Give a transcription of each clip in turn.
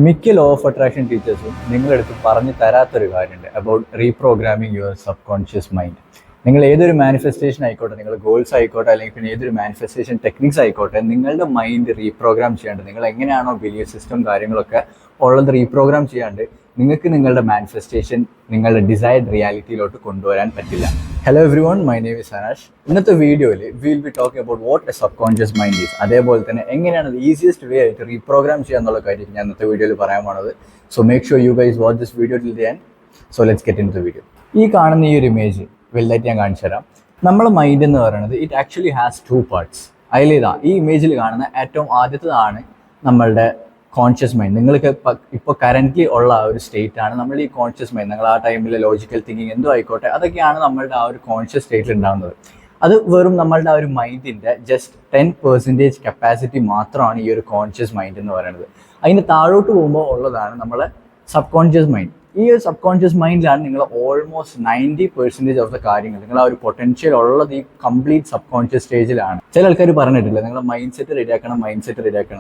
മിക്ക law of attraction ടീച്ചേഴ്സും നിങ്ങളെടുത്ത് പറഞ്ഞു തരാത്തൊരു കാര്യമുണ്ട് about reprogramming your subconscious mind. നിങ്ങൾ ഏതൊരു മാനിഫെസ്റ്റേഷൻ ആയിക്കോട്ടെ, നിങ്ങൾ ഗോൾസ് ആയിക്കോട്ടെ, അല്ലെങ്കിൽ പിന്നെ ഏതൊരു മാനിഫെസ്റ്റേഷൻ ടെക്നിക്സ് ആയിക്കോട്ടെ, നിങ്ങളുടെ മൈൻഡ് റീപ്രോഗ്രാം ചെയ്യാണ്ട് നിങ്ങൾ എങ്ങനെയാണോ ബിലീഫ് സിസ്റ്റം കാര്യങ്ങളൊക്കെ ഉള്ളത് റീപ്രോഗ്രാം ചെയ്യാണ്ട് നിങ്ങൾക്ക് നിങ്ങളുടെ മാനിഫെസ്റ്റേഷൻ നിങ്ങളുടെ ഡിസൈർഡ് റിയാലിറ്റിയിലോട്ട് കൊണ്ടുവരാൻ പറ്റില്ല. Hello everyone, my name is Anash. ഇന്നത്തെ വീഡിയോയിൽ will be talking about what a subconscious mind is, അതേപോലെ തന്നെ എങ്ങനെയാണ് ഈസിയസ്റ്റ് വേ ആയിട്ട് റീപ്രോഗ്രാം ചെയ്യുക എന്നുള്ള കാര്യം ഞാൻ ഇന്നത്തെ വീഡിയോയിൽ പറയാൻ പോണത്. So make sure you guys watch this video till the end. So let's get into the video. ഈ കാണുന്ന ഈ ഒരു ഇമേജ് വലുതായിട്ട് ഞാൻ കാണിച്ചു തരാം. നമ്മളെ മൈൻഡ് എന്ന് പറയുന്നത് it actually has two parts. അതിലേതാ ഈ ഇമേജിൽ കാണുന്ന ഏറ്റവും ആദ്യത്തേതാണ് നമ്മളുടെ കോൺഷ്യസ് മൈൻഡ്. നിങ്ങൾക്ക് ഇപ്പോൾ കറൻ്റ്ലി ഉള്ള ആ ഒരു സ്റ്റേറ്റ് ആണ് നമ്മൾ ഈ കോൺഷ്യസ് മൈൻഡ്. നിങ്ങൾ ആ ടൈമിൽ ലോജിക്കൽ തിങ്കിങ് എന്തോ ആയിക്കോട്ടെ, അതൊക്കെയാണ് നമ്മളുടെ ആ ഒരു കോൺഷ്യസ് സ്റ്റേറ്റിൽ ഉണ്ടാകുന്നത്. അത് വെറും നമ്മളുടെ ആ ഒരു മൈൻഡിൻ്റെ ജസ്റ്റ് 10% കപ്പാസിറ്റി മാത്രമാണ് ഈ ഒരു കോൺഷ്യസ് മൈൻഡ് എന്ന് പറയുന്നത്. അതിന് താഴോട്ട് പോകുമ്പോൾ ഉള്ളതാണ് നമ്മളെ സബ് കോൺഷ്യസ് മൈൻഡ്. ഈ ഒരു സബ് കോൺഷ്യസ് മൈൻഡിലാണ് നിങ്ങൾ ഓൾമോസ്റ്റ് 90% ഓഫ് ദ കാര്യങ്ങൾ, നിങ്ങൾ ആ ഒരു പൊട്ടൻഷ്യൽ ഉള്ളത് ഈ കംപ്ലീറ്റ് സബ് കോൺഷ്യസ് സ്റ്റേജിലാണ്. ചില ആൾക്കാർ പറഞ്ഞിട്ടില്ല നിങ്ങളുടെ മൈൻഡ് സെറ്റ് റെഡിയാക്കണം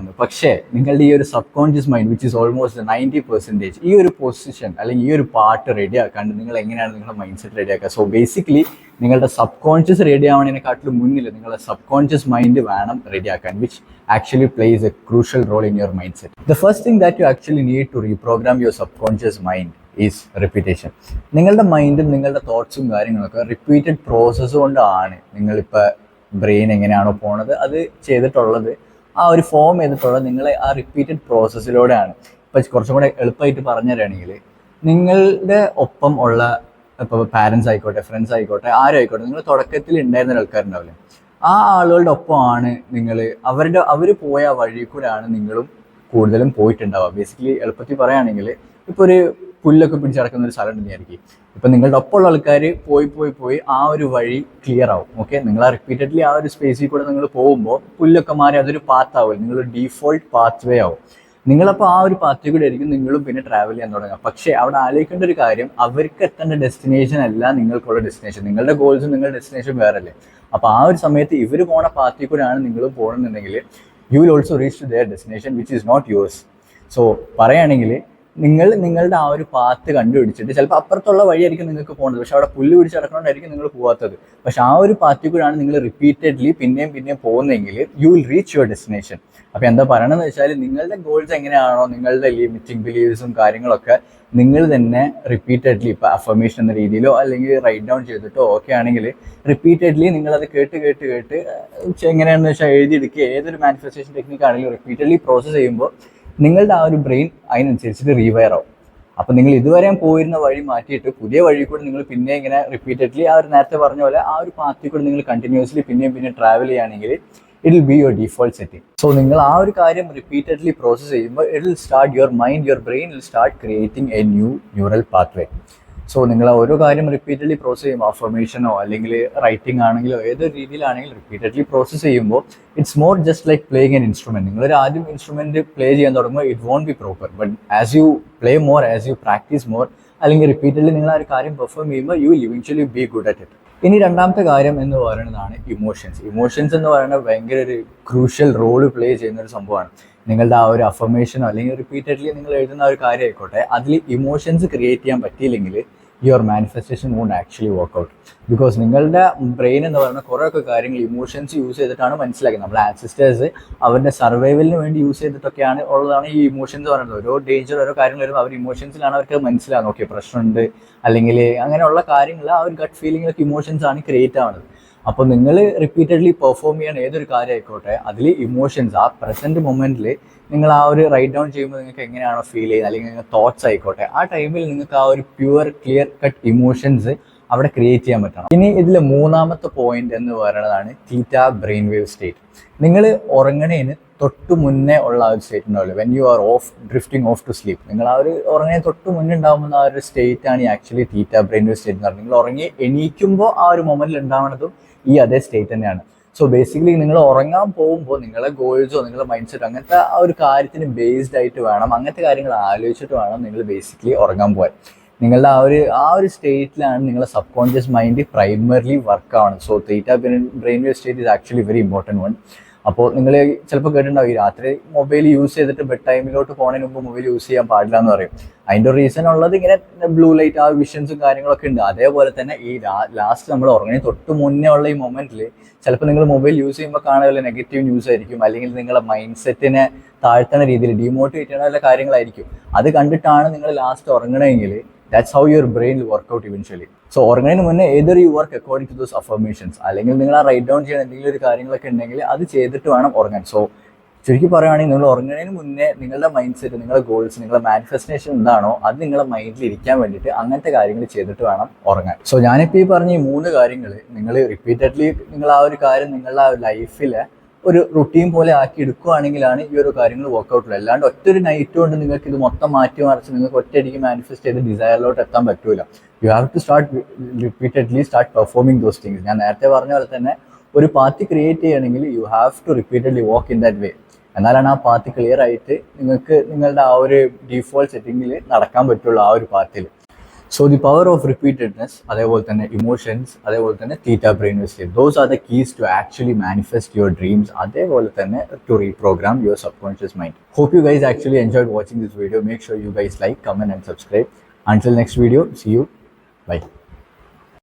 എന്ന്. പക്ഷേ നിങ്ങളുടെ ഈ ഒരു sub conscious mind which is almost 90%, ഈ ഒരു പൊസിഷൻ അല്ലെങ്കിൽ ഈ ഒരു പാർട്ട് റെഡിയാക്കാണ്ട് നിങ്ങൾ എങ്ങനെയാണ് നിങ്ങളുടെ മൈൻഡ് സെറ്റ് റെഡിയാക്കുക? സോ ബേസിക്കലി നിങ്ങളുടെ സബ് കോൺഷ്യസ് റെഡി ആവുന്നതിനെക്കാട്ടിലും മുന്നിൽ നിങ്ങളുടെ സബ് കോൺഷ്യസ് മൈൻഡ് വേണം റെഡിയാക്കാൻ, which actually plays a crucial role in your mindset. The first thing that you actually need to reprogram your subconscious mind is repetition. നിങ്ങളുടെ മൈൻഡും നിങ്ങളുടെ തോട്ട്സും കാര്യങ്ങളൊക്കെ repeated process കൊണ്ടാണ് നിങ്ങളിപ്പോൾ brain എങ്ങനെയാണോ പോണത് അത് ചെയ്തിട്ടുള്ളത്, ആ ഒരു ഫോം ചെയ്തിട്ടുള്ളത് നിങ്ങളെ ആ റിപ്പീറ്റഡ് പ്രോസസ്സിലൂടെയാണ്. ഇപ്പോൾ കുറച്ചും കൂടെ എളുപ്പമായിട്ട് പറഞ്ഞു തരികയാണെങ്കിൽ, നിങ്ങളുടെ ഒപ്പം ഉള്ള ഇപ്പോൾ പാരൻസ് ആയിക്കോട്ടെ, ഫ്രണ്ട്സ് ആയിക്കോട്ടെ, ആരും ആയിക്കോട്ടെ, നിങ്ങൾ തുടക്കത്തിൽ ഉണ്ടായിരുന്ന ആൾക്കാരുണ്ടാവില്ലേ, ആ ആളുകളുടെ ഒപ്പമാണ് നിങ്ങൾ, അവർ പോയ വഴി കൂടെയാണ് നിങ്ങളും കൂടുതലും പോയിട്ടുണ്ടാവുക. ബേസിക്കലി എളുപ്പത്തിൽ പറയുകയാണെങ്കിൽ, ഇപ്പോൾ ഒരു പുല്ലൊക്കെ പിടിച്ചടക്കുന്ന ഒരു സ്ഥലം ഉണ്ടെന്നായിരിക്കും. ഇപ്പം നിങ്ങളുടെ ഒപ്പമുള്ള ആൾക്കാർ പോയി ആ ഒരു വഴി ക്ലിയർ ആവും. ഓക്കെ, നിങ്ങൾ ആ റിപ്പീറ്റഡ്ലി ആ ഒരു സ്പേസിൽ കൂടെ നിങ്ങൾ പോകുമ്പോൾ പുല്ലൊക്കെ മാറി അതൊരു പാത്താവില്ല, നിങ്ങളൊരു ഡീഫോൾട്ട് പാത്ത് വേ ആവും. നിങ്ങളപ്പോൾ ആ ഒരു പാത്തിൽ കൂടെ ആയിരിക്കും നിങ്ങളും പിന്നെ ട്രാവൽ ചെയ്യാൻ തുടങ്ങുക. പക്ഷേ അവിടെ ആലോചിക്കേണ്ട ഒരു കാര്യം, അവർക്ക് എത്തേണ്ട ഡെസ്റ്റിനേഷൻ അല്ല നിങ്ങൾക്കുള്ള ഡെസ്റ്റിനേഷൻ. നിങ്ങളുടെ ഗോൾസും നിങ്ങളുടെ ഡെസ്റ്റിനേഷൻ വേറല്ലേ. അപ്പോൾ ആ ഒരു സമയത്ത് ഇവർ പോണ പാത്തിൽ കൂടെയാണ് നിങ്ങൾ പോകണമെന്നുണ്ടെങ്കിൽ you will also reach to their destination which is not yours. So പറയുകയാണെങ്കിൽ നിങ്ങളുടെ ആ ഒരു പാത്ത് കണ്ടുപിടിച്ചിട്ട് ചിലപ്പോൾ അപ്പുറത്തുള്ള വഴിയായിരിക്കും നിങ്ങൾക്ക് പോകുന്നത്, പക്ഷെ അവിടെ പുല്ല് പിടിച്ച് നടക്കുന്നതുകൊണ്ടായിരിക്കും നിങ്ങൾ പോകാത്തത്. പക്ഷെ ആ ഒരു പാത്തിൽ കൂടെയാണ് നിങ്ങൾ റിപ്പീറ്റഡ്ലി പിന്നെയും പോകുന്നതെങ്കിൽ you will reach your destination. അപ്പോൾ എന്താ പറയണമെന്ന് വെച്ചാൽ, നിങ്ങളുടെ ഗോൾസ് എങ്ങനെയാണോ, നിങ്ങളുടെ ലിമിറ്റിംഗ് ബിലീവ്സും കാര്യങ്ങളൊക്കെ നിങ്ങൾ തന്നെ റിപ്പീറ്റഡ്ലി ഇപ്പോൾ അഫർമേഷൻ എന്ന രീതിയിലോ അല്ലെങ്കിൽ റൈറ്റ് ഡൗൺ ചെയ്തിട്ടോ ഒക്കെ ആണെങ്കിൽ റിപ്പീറ്റഡ്ലി നിങ്ങളത് കേട്ട് എങ്ങനെയാണെന്ന് വെച്ചാൽ എഴുതിയെടുക്കുക. ഏതൊരു മാനിഫെസ്റ്റേഷൻ ടെക്നിക്ക് ആണെങ്കിലും റിപ്പീറ്റഡ്ലി പ്രോസസ്സ് ചെയ്യുമ്പോൾ നിങ്ങളുടെ ആ ഒരു ബ്രെയിൻ അതിനനുസരിച്ചിട്ട് റീവയർ ആവും. അപ്പോൾ നിങ്ങൾ ഇതുവരെ പോയിരുന്ന വഴി മാറ്റിയിട്ട് പുതിയ വഴി കൂടെ നിങ്ങൾ പിന്നെ ഇങ്ങനെ റിപ്പീറ്റഡ്ലി ആ ഒരു നേരത്തെ പറഞ്ഞ പോലെ ആ ഒരു പാത്തിൽ കൂടെ നിങ്ങൾ കണ്ടിന്യൂസ്ലി പിന്നെ ട്രാവൽ ചെയ്യുകയാണെങ്കിൽ it will be your default setting. So നിങ്ങൾ ആ ഒരു കാര്യം റിപ്പീറ്റഡ്ലി പ്രോസസ്സ് ചെയ്യുമ്പോൾ it will start your brain will start creating A neural pathway. So നിങ്ങൾ ഓരോ കാര്യം റിപ്പീറ്റഡ്ലി പ്രോസസ്സ് ചെയ്യുമ്പോൾ, അഫർമേഷനോ അല്ലെങ്കിൽ റൈറ്റിംഗ് ആണെങ്കിലോ ഏതൊരു രീതിയിലാണെങ്കിലും റിപ്പീറ്റഡ്ലി പ്രോസസ്സ് ചെയ്യുമ്പോൾ it's more just like playing an instrument. നിങ്ങളൊരു ആദ്യം ഇൻസ്ട്രുമെൻറ്റ് പ്ലേ ചെയ്യാൻ തുടങ്ങുമ്പോൾ it won't be proper, but as you play more, as you practice more, അല്ലെങ്കിൽ റിപ്പീറ്റഡ്ലി നിങ്ങൾ ആ ഒരു കാര്യം പെർഫോം ചെയ്യുമ്പോൾ you will eventually be good at it. ഇനി രണ്ടാമത്തെ കാര്യം എന്ന് പറയുന്നതാണ് ഇമോഷൻസ് എന്ന് പറയുന്നത് ഭയങ്കര ഒരു ക്രൂഷ്യൽ റോള് പ്ലേ ചെയ്യുന്നൊരു സംഭവമാണ്. നിങ്ങളുടെ ആ ഒരു അഫർമേഷനോ അല്ലെങ്കിൽ റിപ്പീറ്റഡ്ലി നിങ്ങൾ എഴുതുന്ന ഒരു കാര്യം ആയിക്കോട്ടെ, അതിൽ ഇമോഷൻസ് ക്രിയേറ്റ് ചെയ്യാൻ പറ്റിയില്ലെങ്കിൽ your manifestation won't actually work out. Because നിങ്ങളുടെ ബ്രെയിൻ എന്ന് പറയുന്ന കുറേയൊക്കെ കാര്യങ്ങൾ ഇമോഷൻസ് യൂസ് ചെയ്തിട്ടാണ് മനസ്സിലാക്കുന്നത്. നമ്മുടെ ആൻസിസ്റ്റേഴ്സ് അവരുടെ സർവൈവലിന് വേണ്ടി യൂസ് ചെയ്തിട്ടൊക്കെയാണ് ഉള്ളതാണ് ഈ ഇമോഷൻസ് പറയുന്നത്. ഓരോ ഡേഞ്ചർ ഓരോ കാര്യങ്ങൾ വരുമ്പോൾ അവർ ഇമോഷൻസിലാണ് അവർക്ക് മനസ്സിലാകുന്നത്. ഓക്കെ, പ്രശ്നമുണ്ട് അല്ലെങ്കിൽ അങ്ങനെയുള്ള കാര്യങ്ങൾ ആ ഒരു ഗട്ട് ഫീലിംഗൊക്കെ ഇമോഷൻസ് ആണ് ക്രിയേറ്റ് ആവുന്നത്. അപ്പോൾ നിങ്ങൾ റിപ്പീറ്റഡ്ലി പെർഫോം ചെയ്യാൻ ഏതൊരു കാര്യം ആയിക്കോട്ടെ, അതിൽ ഇമോഷൻസ് ആ പ്രസൻറ്റ് മൊമെൻറ്റിൽ നിങ്ങൾ ആ ഒരു റൈറ്റ് ഡൗൺ ചെയ്യുമ്പോൾ നിങ്ങൾക്ക് എങ്ങനെയാണോ ഫീൽ ചെയ്യുന്നത്, അല്ലെങ്കിൽ നിങ്ങൾ തോട്ട്സ് ആയിക്കോട്ടെ, ആ ടൈമിൽ നിങ്ങൾക്ക് ആ ഒരു പ്യുവർ ക്ലിയർ കട്ട് ഇമോഷൻസ് അവിടെ ക്രിയേറ്റ് ചെയ്യാൻ പറ്റണം. ഇനി ഇതിൽ മൂന്നാമത്തെ പോയിന്റ് എന്ന് പറയുന്നതാണ് തീറ്റ ബ്രെയിൻ വേവ് സ്റ്റേറ്റ്. നിങ്ങൾ ഉറങ്ങണേന് തൊട്ട് മുന്നേ ഉള്ള ആ ഒരു സ്റ്റേറ്റ് ഉണ്ടാവില്ല, when you are drifting of two sleep. നിങ്ങൾ ആ ഒരു ഉറങ്ങണേ തൊട്ട് മുന്നേ ഉണ്ടാകുന്ന ആ ഒരു സ്റ്റേറ്റ് ആണ് ആക്ച്വലി തീറ്റ ബ്രെയിൻ വേവ് സ്റ്റേറ്റ് എന്ന് പറയുന്നത്. നിങ്ങൾ ഉറങ്ങി എണീക്കുമ്പോൾ ആ ഒരു മൊമെന്റിൽ ഉണ്ടാവുന്നതും ഈ അതേ സ്റ്റേറ്റ് തന്നെയാണ്. സോ ബേസിക്കലി നിങ്ങൾ ഉറങ്ങാൻ പോകുമ്പോൾ നിങ്ങളുടെ ഗോൾസോ നിങ്ങളുടെ മൈൻഡ് സെറ്റോ അങ്ങനത്തെ ആ ഒരു കാര്യത്തിന് ബേസ്ഡ് ആയിട്ട് വേണം, അങ്ങനത്തെ കാര്യങ്ങൾ ആലോചിച്ചിട്ട് വേണം നിങ്ങൾ ബേസിക്കലി ഉറങ്ങാൻ പോകാൻ. നിങ്ങളുടെ ആ ഒരു സ്റ്റേറ്റിലാണ് നിങ്ങളുടെ subconscious mind primarily work ആവുന്നത്. So theta brain wave state is actually very important one. അപ്പോൾ നിങ്ങൾ ചിലപ്പോൾ കേട്ടിട്ടുണ്ടാവും ഈ രാത്രി മൊബൈൽ യൂസ് ചെയ്തിട്ട് ബെഡ് ടൈമിലോട്ട് പോകുന്നതിന് മുമ്പ് മൊബൈൽ യൂസ് ചെയ്യാൻ പാടില്ല എന്ന് പറയും. അതിൻ്റെ റീസൺ ഉള്ളത് ഇങ്ങനെ ബ്ലൂ ലൈറ്റ് ആ വിഷൻസും കാര്യങ്ങളൊക്കെ ഉണ്ട്. അതേപോലെ തന്നെ ഈ ലാസ്റ്റ് നമ്മൾ ഉറങ്ങി തൊട്ട് മുന്നേ ഉള്ള ഈ മൊമെന്റിൽ ചിലപ്പോൾ നിങ്ങൾ മൊബൈൽ യൂസ് ചെയ്യുമ്പോൾ കാണുക നെഗറ്റീവ് ന്യൂസ് ആയിരിക്കും, അല്ലെങ്കിൽ നിങ്ങളുടെ മൈൻഡ് സെറ്റിനെ താഴ്ത്തുന്ന രീതിയിൽ ഡീമോട്ടിവേറ്റ് ചെയ്യുന്ന വല്ല കാര്യങ്ങളായിരിക്കും. അത് കണ്ടിട്ടാണ് നിങ്ങൾ ലാസ്റ്റ് ഉറങ്ങണമെങ്കിൽ that's how your brain will work out eventually. So ഉറങ്ങുന്നതിന് മുന്നേ ഏതൊർ you work according to those affirmations, അല്ലെങ്കിൽ നിങ്ങൾ ആ റൈറ്റ് ഡൗൺ ചെയ്യുന്ന എന്തെങ്കിലും ഒരു കാര്യങ്ങളൊക്കെ ഉണ്ടെങ്കിൽ അത് ചെയ്തിട്ട് വേണം ഉറങ്ങാൻ. സോ ചുരുക്കി പറയുകയാണെങ്കിൽ നിങ്ങൾ ഉറങ്ങുന്നതിന് മുന്നേ നിങ്ങളുടെ മൈൻഡ് സെറ്റ്, നിങ്ങളുടെ ഗോൾസ്, നിങ്ങളുടെ മാനിഫെസ്റ്റേഷൻ എന്താണോ അത് നിങ്ങളുടെ മൈൻഡിൽ ഇരിക്കാൻ വേണ്ടിയിട്ട് അങ്ങനത്തെ കാര്യങ്ങൾ ചെയ്തിട്ട് വേണം ഉറങ്ങാൻ. സോ ഞാനിപ്പോൾ ഈ പറഞ്ഞ ഈ 3 കാര്യങ്ങൾ നിങ്ങൾ റിപ്പീറ്റഡ്ലി നിങ്ങൾ ആ ഒരു കാര്യം നിങ്ങളുടെ ആ ലൈഫിലെ ഒരു റുട്ടീൻ പോലെ ആക്കി എടുക്കുകയാണെങ്കിലാണ് ഈ ഒരു കാര്യങ്ങൾ വർക്കൗട്ടുള്ളൂ. അല്ലാണ്ട് ഒറ്റൊരു നൈറ്റ് കൊണ്ട് നിങ്ങൾക്ക് ഇത് മൊത്തം മാറ്റി മറിച്ച് നിങ്ങൾക്ക് ഒറ്റയടിക്ക് മാനിഫെസ്റ്റ് ചെയ്ത് ഡിസയറിലോട്ട് എത്താൻ പറ്റൂല. You have to repeatedly start performing those things. ഞാൻ നേരത്തെ പറഞ്ഞ പോലെ തന്നെ ഒരു പാത്ത് ക്രിയേറ്റ് ചെയ്യണമെങ്കിൽ you have to repeatedly walk in that way. എന്നാലാണ് ആ പാത്ത് ക്ലിയർ ആയിട്ട് നിങ്ങൾക്ക് നിങ്ങളുടെ ആ ഒരു ഡീഫോൾട്ട് സെറ്റിങ്ങിൽ നടക്കാൻ പറ്റുള്ളൂ ആ ഒരു പാത്തിൽ. So the power of repeatedness, അതേപോലെ തന്നെ ഇമോഷൻസ്, അതേപോലെ തന്നെ theta brain wave, those are the keys to actually manifest your dreams, അതേപോലെ തന്നെ to reprogram your subconscious mind. Hope you guys actually enjoyed watching this video. Make sure you guys like, comment and subscribe. Until next video, see you. Bye.